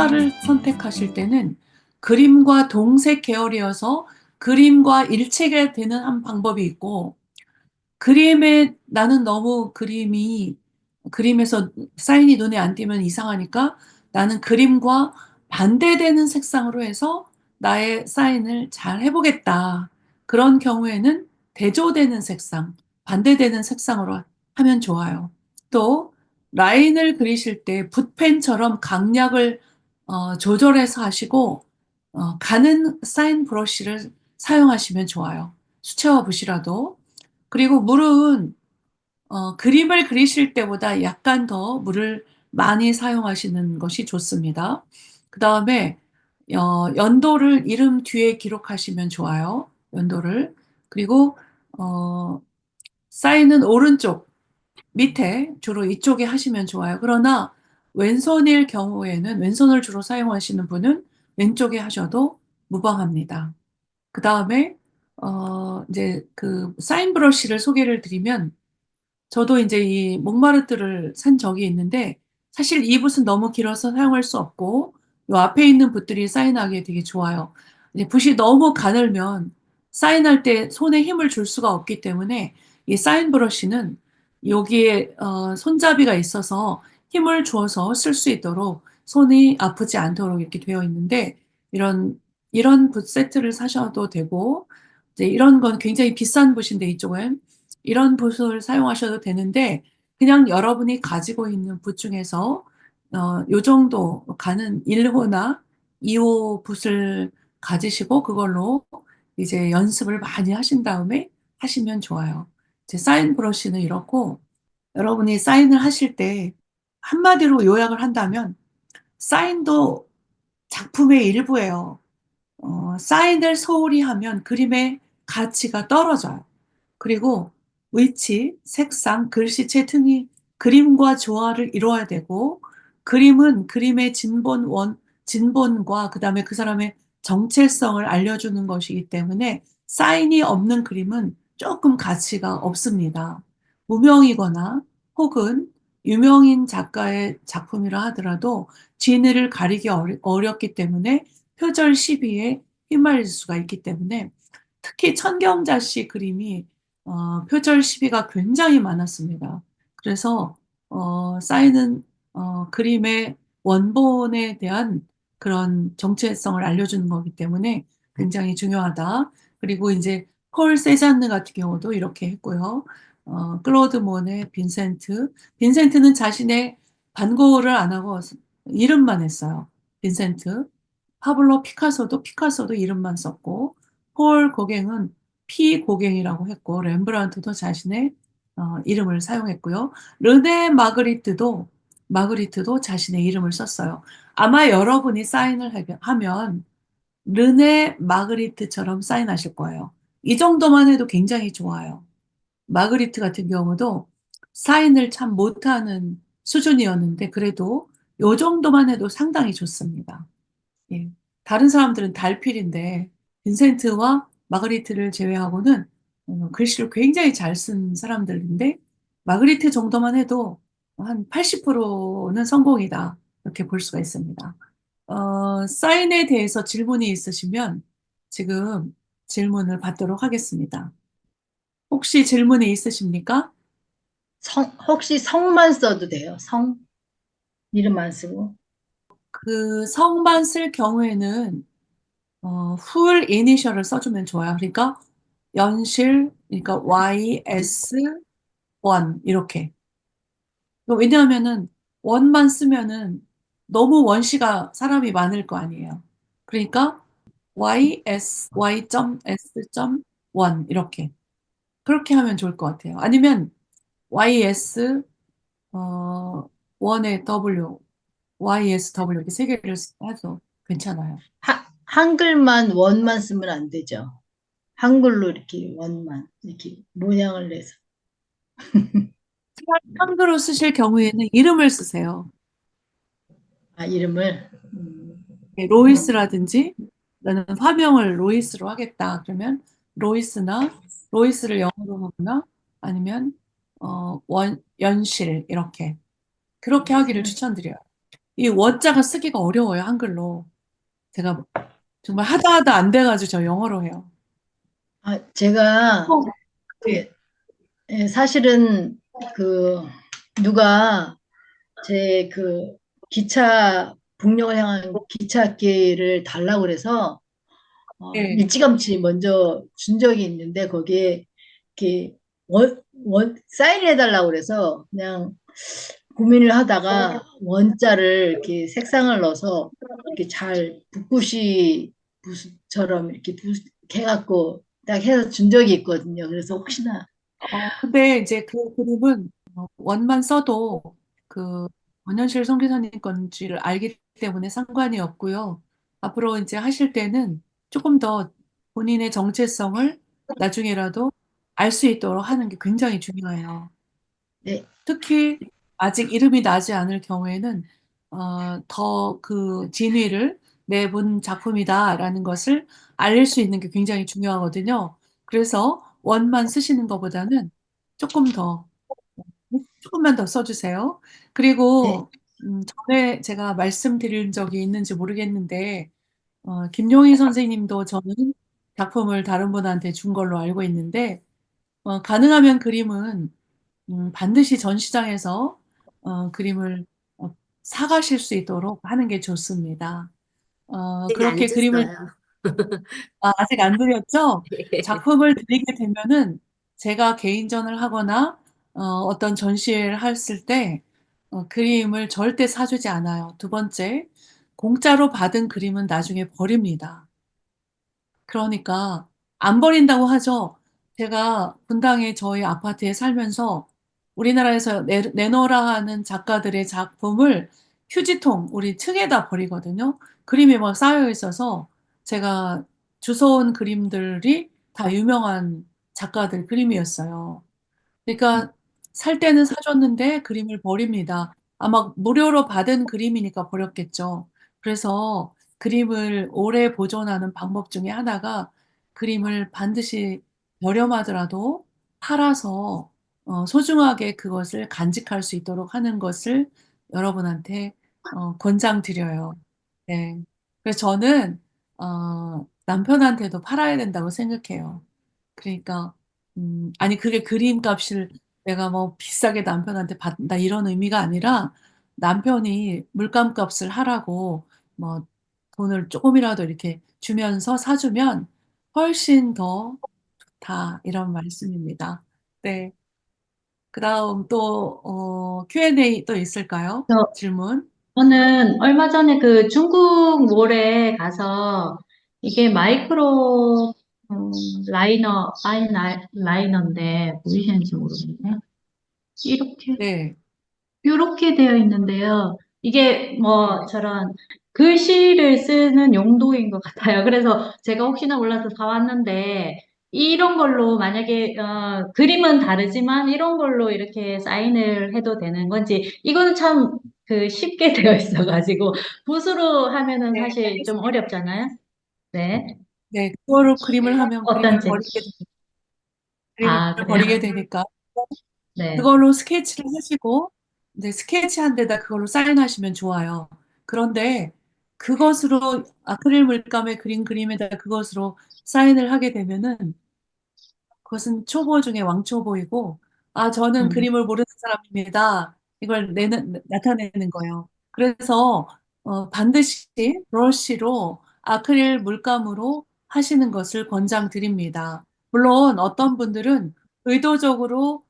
색깔을 선택하실 때는 그림과 동색 계열이어서 그림과 일체가 되는 한 방법이 있고, 그림에 나는 너무 그림에서 사인이 눈에 안 띄면 이상하니까 나는 그림과 반대되는 색상으로 해서 나의 사인을 잘 해보겠다. 그런 경우에는 대조되는 색상, 반대되는 색상으로 하면 좋아요. 또 라인을 그리실 때 붓펜처럼 강약을 조절해서 하시고 가는 사인 브러쉬를 사용하시면 좋아요. 수채화 붓이라도. 그리고 물은 그림을 그리실 때보다 약간 더 물을 많이 사용하시는 것이 좋습니다. 그 다음에 연도를 이름 뒤에 기록하시면 좋아요. 연도를. 그리고 어, 사인은 오른쪽 밑에 주로 이쪽에 하시면 좋아요. 그러나 왼손일 경우에는 왼손을 주로 사용하시는 분은 왼쪽에 하셔도 무방합니다. 그 다음에 이제 그 사인 브러쉬를 소개를 드리면 저도 이제 이 몽마르트를 산 적이 있는데 사실 이 붓은 너무 길어서 사용할 수 없고 요 앞에 있는 붓들이 사인하기에 되게 좋아요. 이제 붓이 너무 가늘면 사인할 때 손에 힘을 줄 수가 없기 때문에 이 사인 브러쉬는 여기에 손잡이가 있어서 힘을 주어서 쓸 수 있도록 손이 아프지 않도록 이렇게 되어 있는데 이런 붓 세트를 사셔도 되고 이제 이런 건 굉장히 비싼 붓인데 이쪽은 이런 붓을 사용하셔도 되는데 그냥 여러분이 가지고 있는 붓 중에서 요 정도 가는 1호나 2호 붓을 가지시고 그걸로 이제 연습을 많이 하신 다음에 하시면 좋아요. 제 사인 브러쉬는 이렇고 여러분이 사인을 하실 때 한마디로 요약을 한다면 사인도 작품의 일부예요. 사인을 소홀히 하면 그림의 가치가 떨어져요. 그리고 위치, 색상, 글씨체 등이 그림과 조화를 이루어야 되고, 그림은 그림의 진본과 그 다음에 그 사람의 정체성을 알려주는 것이기 때문에 사인이 없는 그림은 조금 가치가 없습니다. 무명이거나 혹은 유명인 작가의 작품이라 하더라도 진위를 가리기 어렵기 때문에 표절 시비에 휘말릴 수가 있기 때문에 특히 천경자 씨 그림이 표절 시비가 굉장히 많았습니다. 그래서 사인은 그림의 원본에 대한 그런 정체성을 알려주는 거기 때문에 굉장히 중요하다. 그리고 이제 폴 세잔느 같은 경우도 이렇게 했고요. 클로드 모네, 빈센트는 자신의 반고를 안 하고 이름만 했어요. 빈센트. 파블로 피카소도 이름만 썼고, 폴 고갱은 피 고갱이라고 했고, 렘브란트도 자신의 이름을 사용했고요. 르네 마그리트도 자신의 이름을 썼어요. 아마 여러분이 사인을 하면 르네 마그리트처럼 사인하실 거예요. 이 정도만 해도 굉장히 좋아요. 마그리트 같은 경우도 사인을 참 못하는 수준이었는데 그래도 요 정도만 해도 상당히 좋습니다. 예. 다른 사람들은 달필인데 빈센트와 마그리트를 제외하고는 글씨를 굉장히 잘 쓴 사람들인데 마그리트 정도만 해도 한 80%는 성공이다. 이렇게 볼 수가 있습니다. 사인에 대해서 질문이 있으시면 지금 질문을 받도록 하겠습니다. 혹시 질문이 있으십니까? 혹시 성만 써도 돼요? 이름 안 쓰고? 그 성만 쓸 경우에는 풀 이니셜을 써주면 좋아요. 그러니까 그러니까 YS1 이렇게. 왜냐하면은 원만 쓰면은 너무 원시가 사람이 많을 거 아니에요. 그러니까 Y.S.1 이렇게. 그렇게 하면 좋을 것 같아요. 아니면 YS 원에 W, YSW 이렇게 세 개를 해도 괜찮아요. 한글만 원만 쓰면 안 되죠. 한글로 이렇게 원만 이렇게 모양을 내서. 한글로 쓰실 경우에는 이름을 쓰세요. 아, 이름을. 로이스라든지 나는 화명을 로이스로 하겠다. 그러면 로이스를 영어로 하거나 아니면 연실 이렇게 그렇게 하기를 추천드려요. 이 원자가 쓰기가 어려워요, 한글로. 제가 정말 하다 하다 안 돼가지고 저 영어로 해요. 제가 어, 네, 그 사실은 그 누가 제 그 기차 북녘을 향한 기차기를 달라고 그래서 네. 일찌감치 먼저 준 적이 있는데 거기에 이렇게 사인을 해달라고 그래서 그냥 고민을 하다가 원자를 이렇게 색상을 넣어서 이렇게 잘 붓굿이 붓처럼 이렇게 해갖고 딱 해서 준 적이 있거든요. 그래서 혹시나 근데 이제 그 그림은 원만 써도 그 원현실 선교사님 건지를 알기 때문에 상관이 없고요. 앞으로 이제 하실 때는 조금 더 본인의 정체성을 나중에라도 알 수 있도록 하는 게 굉장히 중요해요. 네, 특히 아직 이름이 나지 않을 경우에는 더 그 진위를 내본 작품이다라는 것을 알릴 수 있는 게 굉장히 중요하거든요. 그래서 원만 쓰시는 것보다는 조금 더, 조금만 더 써주세요. 네, 그리고 전에 제가 말씀드린 적이 있는지 모르겠는데 김용희 선생님도 저는 작품을 다른 분한테 준 걸로 알고 있는데 가능하면 그림은 반드시 전시장에서 그림을 사가실 수 있도록 하는 게 좋습니다. 아직 안 그렇게 그림을 줬어요. 아직 안 드렸죠? 작품을 드리게 되면은 제가 개인전을 하거나 어떤 전시회를 했을 때 그림을 절대 사주지 않아요. 두 번째, 공짜로 받은 그림은 나중에 버립니다. 그러니까 안 버린다고 하죠. 제가 분당에 저희 아파트에 살면서 우리나라에서 내놓으라 하는 작가들의 작품을 휴지통 우리 층에다 버리거든요. 그림이 막 쌓여 있어서 제가 주워온 그림들이 다 유명한 작가들 그림이었어요. 그러니까 살 때는 사줬는데 그림을 버립니다. 아마 무료로 받은 그림이니까 버렸겠죠. 그래서 그림을 오래 보존하는 방법 중에 하나가 그림을 반드시 저렴하더라도 팔아서 소중하게 그것을 간직할 수 있도록 하는 것을 여러분한테 권장드려요. 네. 그래서 저는 남편한테도 팔아야 된다고 생각해요. 그러니까 아니 그게 그림값을 내가 뭐 비싸게 남편한테 받는다 이런 의미가 아니라 남편이 물감값을 하라고 뭐 돈을 조금이라도 이렇게 주면서 사주면 훨씬 더 좋다 이런 말씀입니다. 네. 그다음 또 Q&A 또 있을까요? 저, 질문? 저는 얼마 전에 그 중국 몰에 가서 이게 마이크로 라이너인데 보이시는지 모르겠네. 이렇게 네. 이렇게 되어 있는데요. 이게 뭐 네. 저런 글씨를 쓰는 용도인 것 같아요. 그래서 제가 혹시나 몰라서 사왔는데 이런 걸로 만약에 그림은 다르지만 이런 걸로 이렇게 사인을 해도 되는 건지 이거는 참 그 쉽게 되어 있어가지고 붓으로 하면은 네, 사실 좀 알겠습니다. 어렵잖아요. 네. 네, 그거로 그림을 하면 어떤지. 그림을 아, 그래요? 버리게 되니까 네. 그걸로 스케치를 하시고 이제 스케치한 데다 그걸로 사인하시면 좋아요. 그런데 그것으로 아크릴 물감에 그린 그림에다 그것으로 사인을 하게 되면은 그것은 초보 중에 왕초보이고, 아, 저는 음, 그림을 모르는 사람입니다. 이걸 나타내는 거예요. 그래서 반드시 브러쉬로 아크릴 물감으로 하시는 것을 권장드립니다. 물론 어떤 분들은 의도적으로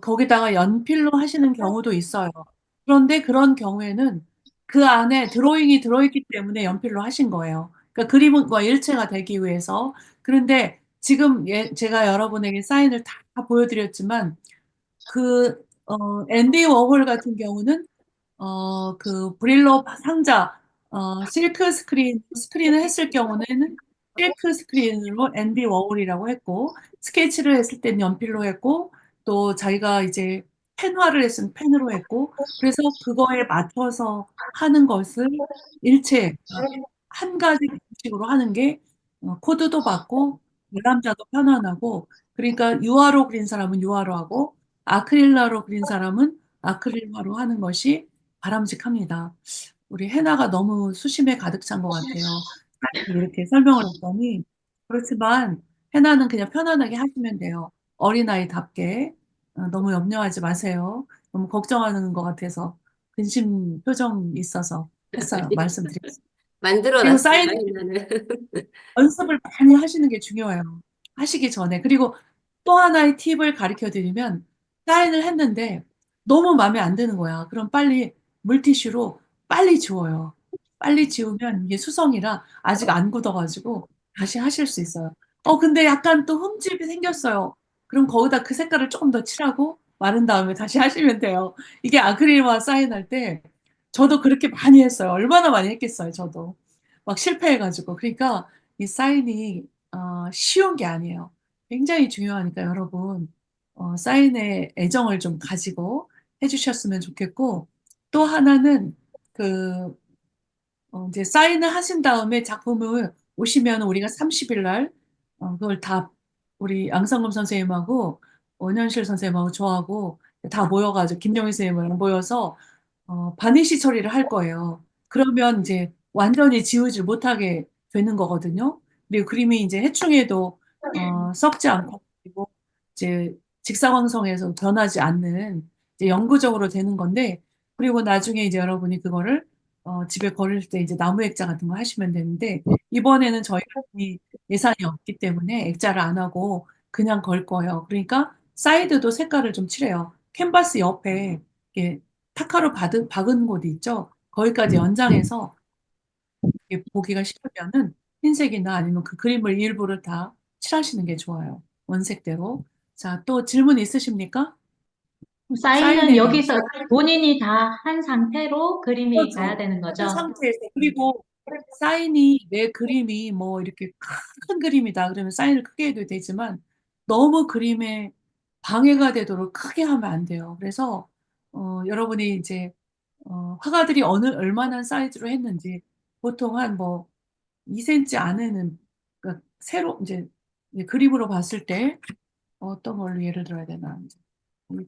거기다가 연필로 하시는 경우도 있어요. 그런데 그런 경우에는 그 안에 드로잉이 들어있기 때문에 연필로 하신 거예요. 그러니까 그림과 일체가 되기 위해서. 그런데 지금 제가 여러분에게 사인을 다 보여드렸지만 앤디 워홀 같은 경우는 그 브릴로 상자, 실크 스크린을 했을 경우에는 실크 스크린으로 앤디 워홀이라고 했고, 스케치를 했을 땐 연필로 했고, 또 자기가 이제 펜화를 했으면 펜으로 했고, 그래서 그거에 맞춰서 하는 것을 일체, 한 가지 방식으로 하는 게 코드도 받고, 관람자도 편안하고, 그러니까 유화로 그린 사람은 유화로 하고, 아크릴라로 그린 사람은 아크릴화로 하는 것이 바람직합니다. 우리 해나가 너무 수심에 가득 찬 것 같아요. 이렇게 설명을 했더니 그렇지만 해나는 그냥 편안하게 하시면 돼요. 어린아이답게 너무 염려하지 마세요. 너무 걱정하는 것 같아서 근심 표정이 있어서 했어요. 말씀드렸어요. 만들어 그리고 놨어요, 사인 나는. 연습을 많이 하시는 게 중요해요. 하시기 전에. 그리고 또 하나의 팁을 가르쳐 드리면 사인을 했는데 너무 마음에 안 드는 거야. 그럼 빨리 물티슈로 빨리 지워요. 빨리 지우면 이게 수성이라 아직 안 굳어가지고 다시 하실 수 있어요. 근데 약간 또 흠집이 생겼어요. 그럼 거기다 그 색깔을 조금 더 칠하고 마른 다음에 다시 하시면 돼요. 이게 아크릴화 사인할 때 저도 그렇게 많이 했어요. 얼마나 많이 했겠어요, 저도. 막 실패해가지고. 그러니까 이 사인이 쉬운 게 아니에요. 굉장히 중요하니까 여러분 사인에 애정을 좀 가지고 해주셨으면 좋겠고 또 하나는 그 이제 사인을 하신 다음에 작품을 오시면 우리가 30일 날 그걸 다 우리 양상금 선생님하고 원현실 선생님하고 저하고 다 모여가지고 김정희 선생님을 모여서 바니쉬 처리를 할 거예요. 그러면 이제 완전히 지우지 못하게 되는 거거든요. 그리고 그림이 이제 해충에도 썩지 않고 그리고 이제 직사광선에서 변하지 않는 이제 영구적으로 되는 건데 그리고 나중에 이제 여러분이 그거를 집에 걸을 때 이제 나무 액자 같은 거 하시면 되는데 이번에는 저희가 이 예산이 없기 때문에 액자를 안 하고 그냥 걸 거예요. 그러니까 사이드도 색깔을 좀 칠해요. 캔버스 옆에 이렇게 타카로 박은 곳이 있죠. 거기까지 연장해서 이렇게 보기가 싫으면은 흰색이나 아니면 그 그림을 일부를 다 칠하시는 게 좋아요. 원색대로. 자, 또 질문 있으십니까? 사인은 사인에 대해서. 여기서 본인이 다 한 상태로 그림이 가야 그렇죠. 되는 그 거죠. 상태에서. 그리고 사인이 내 그림이 뭐 이렇게 큰 그림이다. 그러면 사인을 크게 해도 되지만 너무 그림에 방해가 되도록 크게 하면 안 돼요. 그래서 여러분이 이제 화가들이 얼마나 사이즈로 했는지 보통 한 뭐 2cm 안에는 그러니까 세로 이제 그림으로 봤을 때 어떤 걸로 예를 들어야 되나 이제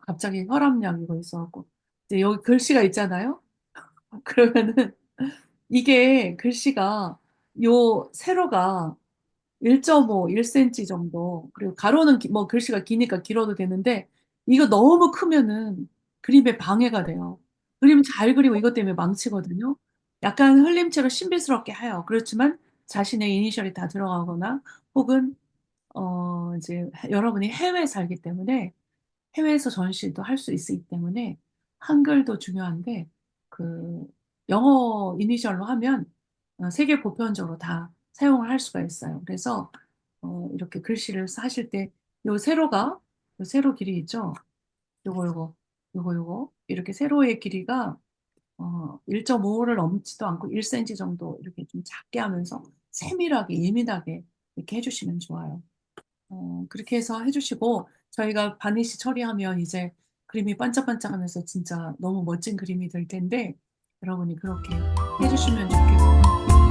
갑자기 혈압약 이거 있어갖고 이제 여기 글씨가 있잖아요. 그러면은 이게 글씨가 요 세로가 1.5, 1cm 정도 그리고 가로는 뭐 글씨가 기니까 길어도 되는데 이거 너무 크면은 그림에 방해가 돼요. 그림 잘 그리고 이것 때문에 망치거든요. 약간 흘림체로 신비스럽게 해요. 그렇지만 자신의 이니셜이 다 들어가거나 혹은 이제 여러분이 해외에 살기 때문에 해외에서 전시도 할 수 있기 때문에 한글도 중요한데 그 영어 이니셜로 하면 세계 보편적으로 다 사용을 할 수가 있어요. 그래서 이렇게 글씨를 하실 때 요 세로가 요 세로 길이 있죠. 요거 이렇게 세로의 길이가 1.5를 넘지도 않고 1cm 정도 이렇게 좀 작게 하면서 세밀하게 예민하게 이렇게 해주시면 좋아요. 그렇게 해서 해주시고 저희가 바니쉬 처리하면 이제 그림이 반짝반짝하면서 진짜 너무 멋진 그림이 될 텐데 여러분이 그렇게 해주시면 좋겠고